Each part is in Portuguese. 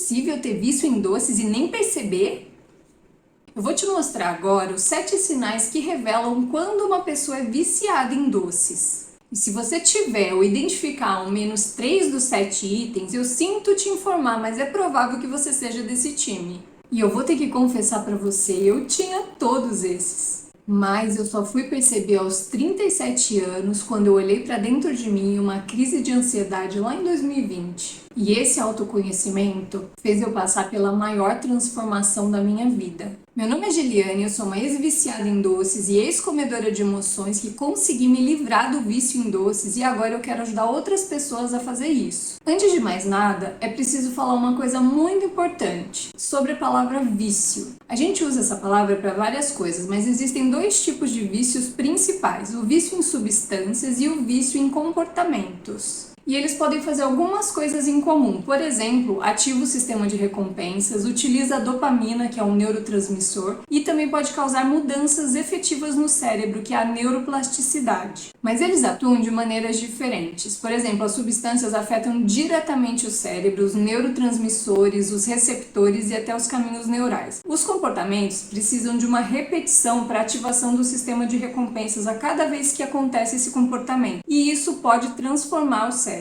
possível ter vício em doces e nem perceber? Eu vou te mostrar agora os 7 sinais que revelam quando uma pessoa é viciada em doces. E se você tiver ou identificar ao menos 3 dos 7 itens, eu sinto te informar, mas é provável que você seja desse time. E eu vou ter que confessar pra você, eu tinha todos esses. Mas eu só fui perceber aos 37 anos, quando eu olhei pra dentro de mim uma crise de ansiedade lá em 2020. E esse autoconhecimento fez eu passar pela maior transformação da minha vida. Meu nome é Giliane, eu sou uma ex-viciada em doces e ex-comedora de emoções que consegui me livrar do vício em doces e agora eu quero ajudar outras pessoas a fazer isso. Antes de mais nada, é preciso falar uma coisa muito importante sobre a palavra vício. A gente usa essa palavra para várias coisas, mas existem 2 tipos de vícios principais: o vício em substâncias e o vício em comportamentos. E eles podem fazer algumas coisas em comum. Por exemplo, ativa o sistema de recompensas, utiliza a dopamina, que é um neurotransmissor, e também pode causar mudanças efetivas no cérebro, que é a neuroplasticidade. Mas eles atuam de maneiras diferentes. Por exemplo, as substâncias afetam diretamente o cérebro, os neurotransmissores, os receptores e até os caminhos neurais. Os comportamentos precisam de uma repetição para ativação do sistema de recompensas a cada vez que acontece esse comportamento. E isso pode transformar o cérebro.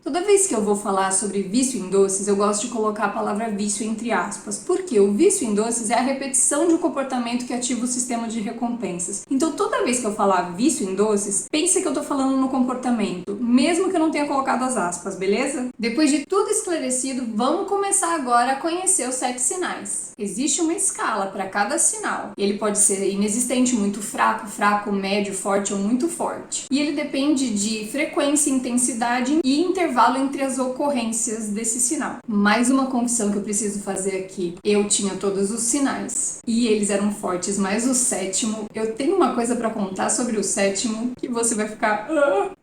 Toda vez que eu vou falar sobre vício em doces, eu gosto de colocar a palavra vício entre aspas, porque o vício em doces é a repetição de um comportamento que ativa o sistema de recompensas. Então, toda vez que eu falar vício em doces, pense que eu tô falando no comportamento, mesmo que eu não tenha colocado as aspas, beleza? Depois de tudo esclarecido, vamos começar agora a conhecer os 7 sinais. Existe uma escala para cada sinal. Ele pode ser inexistente, muito fraco, fraco, médio, forte ou muito forte. E ele depende de frequência, intensidade e intervalo entre as ocorrências desse sinal. Mais uma confissão que eu preciso fazer aqui. Eu tinha todos os sinais e eles eram fortes, mas o 7º, eu tenho uma coisa para contar sobre o 7º que você vai ficar...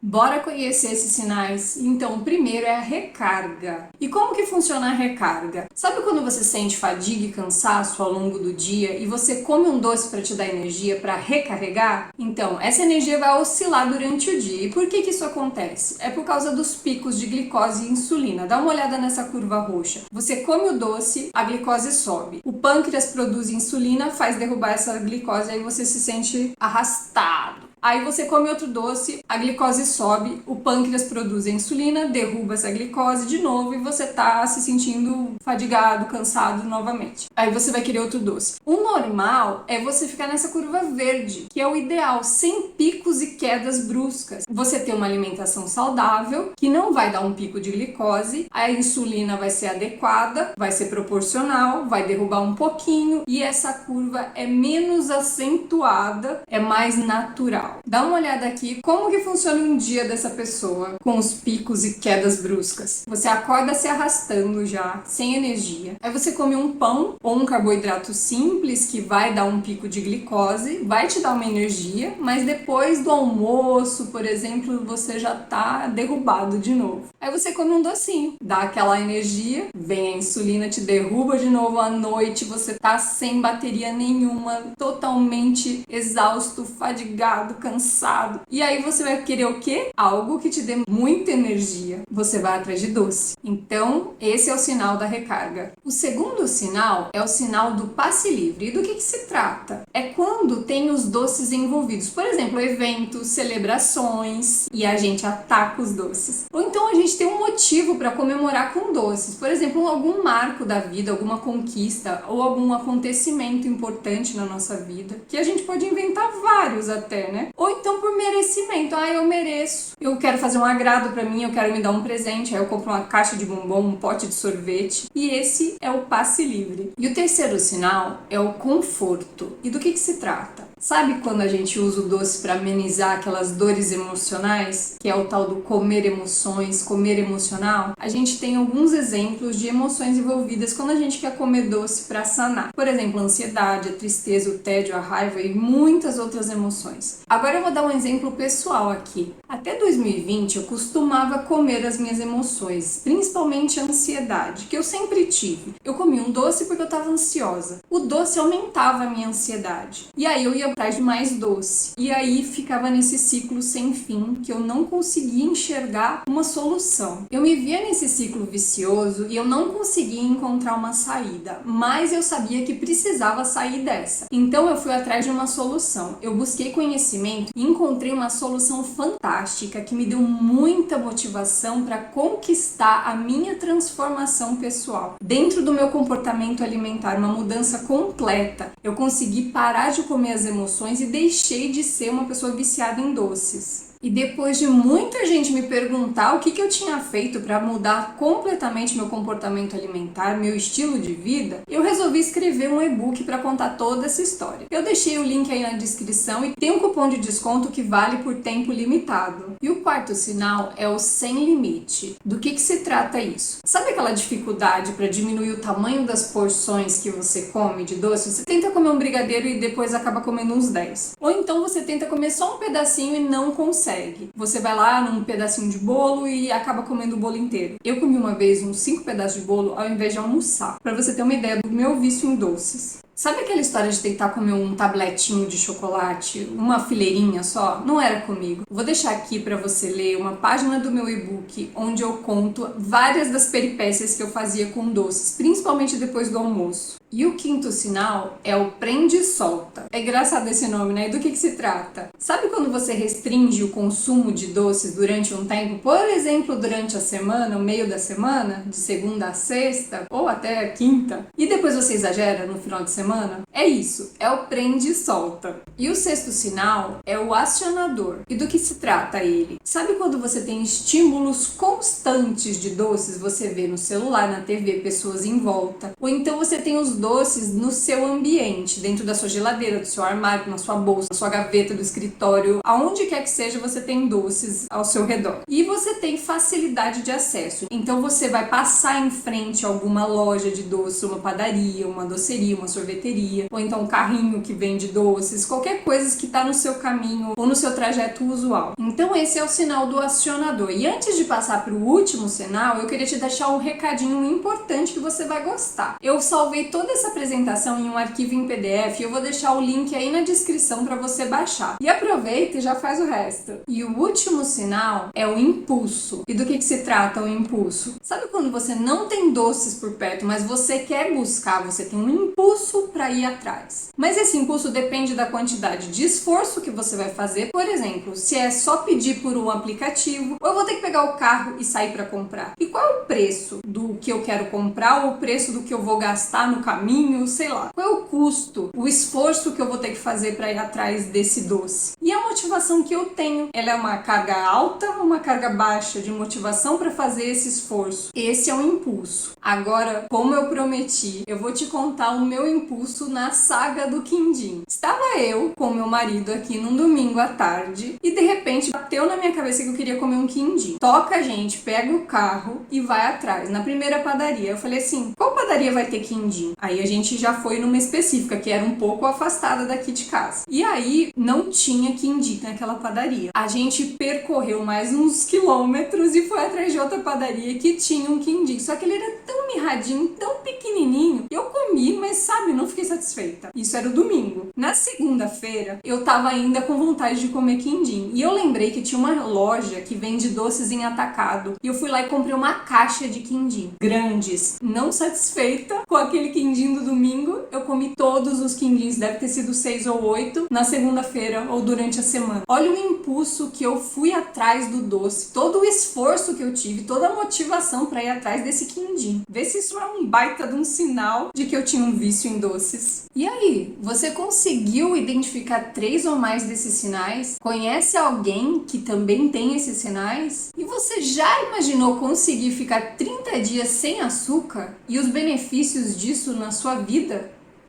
Bora conhecer esses sinais? Então, o primeiro é a recarga. E como que funciona a recarga? Sabe quando você sente fadiga e cansaço ao longo do dia e você come um doce para te dar energia, para recarregar? Então, essa energia vai oscilar durante o dia. E por que isso acontece? É por causa dos picos de glicose e insulina. Dá uma olhada nessa curva roxa. Você come o doce, a glicose sobe. O pâncreas produz insulina, faz derrubar essa glicose, aí você se sente arrastado. Aí você come outro doce, a glicose sobe, o pâncreas produz a insulina, derruba essa glicose de novo e você tá se sentindo fadigado, cansado novamente. Aí você vai querer outro doce. O normal é você ficar nessa curva verde, que é o ideal, sem picos e quedas bruscas. Você ter uma alimentação saudável, que não vai dar um pico de glicose, a insulina vai ser adequada, vai ser proporcional, vai derrubar um pouquinho e essa curva é menos acentuada, é mais natural. Dá uma olhada aqui como que funciona um dia dessa pessoa com os picos e quedas bruscas. Você acorda se arrastando já, sem energia. Aí você come um pão ou um carboidrato simples que vai dar um pico de glicose, vai te dar uma energia, mas depois do almoço, por exemplo, você já tá derrubado de novo. Aí você come um docinho, dá aquela energia, vem a insulina, te derruba de novo à noite, você tá sem bateria nenhuma, totalmente exausto, fadigado, cansado. E aí você vai querer o quê? Algo que te dê muita energia. Você vai atrás de doce. Então, esse é o sinal da recarga. O segundo sinal é o sinal do passe livre. E do que se trata? É quando tem os doces envolvidos. Por exemplo, eventos, celebrações, e a gente ataca os doces. Ou então a gente tem um motivo para comemorar com doces. Por exemplo, algum marco da vida, alguma conquista ou algum acontecimento importante na nossa vida, que a gente pode inventar vários até, né? Ou então por merecimento. Eu mereço. Eu quero fazer um agrado pra mim, eu quero me dar um presente. Aí eu compro uma caixa de bombom, um pote de sorvete. E esse é o passe livre. E o terceiro sinal é o conforto. E do que se trata? Sabe quando a gente usa o doce para amenizar aquelas dores emocionais? Que é o tal do comer emoções, comer emocional? A gente tem alguns exemplos de emoções envolvidas quando a gente quer comer doce para sanar. Por exemplo, a ansiedade, a tristeza, o tédio, a raiva e muitas outras emoções. Agora eu vou dar um exemplo pessoal aqui. Até 2020 eu costumava comer as minhas emoções, principalmente a ansiedade, que eu sempre tive. Eu comia um doce porque eu estava ansiosa. O doce aumentava a minha ansiedade. E aí eu ia ia atrás de mais doce. E aí ficava nesse ciclo sem fim que eu não conseguia enxergar uma solução. Eu me via nesse ciclo vicioso e eu não conseguia encontrar uma saída, mas eu sabia que precisava sair dessa. Então eu fui atrás de uma solução. Eu busquei conhecimento e encontrei uma solução fantástica que me deu muita motivação para conquistar a minha transformação pessoal. Dentro do meu comportamento alimentar, uma mudança completa. Eu consegui parar de comer as emoções e deixei de ser uma pessoa viciada em doces. E depois de muita gente me perguntar o que eu tinha feito para mudar completamente meu comportamento alimentar, meu estilo de vida, eu resolvi escrever um e-book para contar toda essa história. Eu deixei o link aí na descrição e tem um cupom de desconto que vale por tempo limitado. E o quarto sinal é o sem limite. Do que se trata isso? Sabe aquela dificuldade para diminuir o tamanho das porções que você come de doce? Você tenta comer um brigadeiro e depois acaba comendo uns 10. Ou então você tenta comer só um pedacinho e não consegue. Você vai lá num pedacinho de bolo e acaba comendo o bolo inteiro. Eu comi uma vez uns 5 pedaços de bolo ao invés de almoçar, para você ter uma ideia do meu vício em doces. Sabe aquela história de tentar comer um tabletinho de chocolate, uma fileirinha só? Não era comigo. Vou deixar aqui para você ler uma página do meu e-book onde eu conto várias das peripécias que eu fazia com doces, principalmente depois do almoço. E o quinto sinal é o prende e solta. É engraçado esse nome, né? E do que se trata? Sabe quando você restringe o consumo de doces durante um tempo? Por exemplo, durante a semana, o meio da semana, de segunda a sexta, ou até a quinta, e depois você exagera no final de semana? É isso, é o prende e solta. E o sexto sinal é o acionador. E do que se trata ele? Sabe quando você tem estímulos constantes de doces, você vê no celular, na TV, pessoas em volta, ou então você tem os doces no seu ambiente, dentro da sua geladeira, do seu armário, na sua bolsa, na sua gaveta do escritório, aonde quer que seja, você tem doces ao seu redor. E você tem facilidade de acesso. Então você vai passar em frente a alguma loja de doces, uma padaria, uma doceria, uma sorveteria, ou então um carrinho que vende doces, qualquer coisa que está no seu caminho ou no seu trajeto usual. Então esse é o sinal do acionador. E antes de passar para o último sinal, eu queria te deixar um recadinho importante que você vai gostar. Eu salvei toda essa apresentação em um arquivo em PDF e eu vou deixar o link aí na descrição para você baixar. E aproveita e já faz o resto. E o último sinal é o impulso. E do que se trata o impulso? Sabe quando você não tem doces por perto, mas você quer buscar, você tem um impulso para ir atrás. Mas esse impulso depende da quantidade de esforço que você vai fazer. Por exemplo, se é só pedir por um aplicativo, ou eu vou ter que pegar o carro e sair para comprar. E qual é o preço do que eu quero comprar ou o preço do que eu vou gastar no caminho, sei lá. Qual é o custo, o esforço que eu vou ter que fazer para ir atrás desse doce? E a motivação que eu tenho, ela é uma carga alta ou uma carga baixa de motivação para fazer esse esforço? Esse é o impulso. Agora, como eu prometi, eu vou te contar o meu impulso na saga do quindim. Estava eu com meu marido aqui num domingo à tarde e de repente bateu na minha cabeça que eu queria comer um quindim. Toca a gente, pega o carro e vai atrás, na primeira padaria. Eu falei assim, qual padaria vai ter quindim? Aí a gente já foi numa específica, que era um pouco afastada daqui de casa. E aí não tinha quindim naquela padaria. A gente percorreu mais uns quilômetros e foi atrás de outra padaria que tinha um quindim. Só que ele era tão mirradinho, tão pequenininho. Eu comi, mas sabe, não fiquei satisfeita. Isso era o domingo. Na segunda-feira, eu tava ainda com vontade de comer quindim. E eu lembrei que tinha uma loja que vende doces em atacado. E eu fui lá e comprei uma caixa de quindim. Grandes. Não satisfeita com aquele quindim do domingo, eu comi todos os quindins, deve ter sido 6 ou 8, na segunda-feira ou durante a semana. Olha o impulso que eu fui atrás do doce, todo o esforço que eu tive, toda a motivação para ir atrás desse quindim. Vê se isso é um baita de um sinal de que eu tinha um vício em doces. E aí, você conseguiu identificar 3 ou mais desses sinais? Conhece alguém que também tem esses sinais? E você já imaginou conseguir ficar 30 dias sem açúcar e os benefícios disso na sua vida?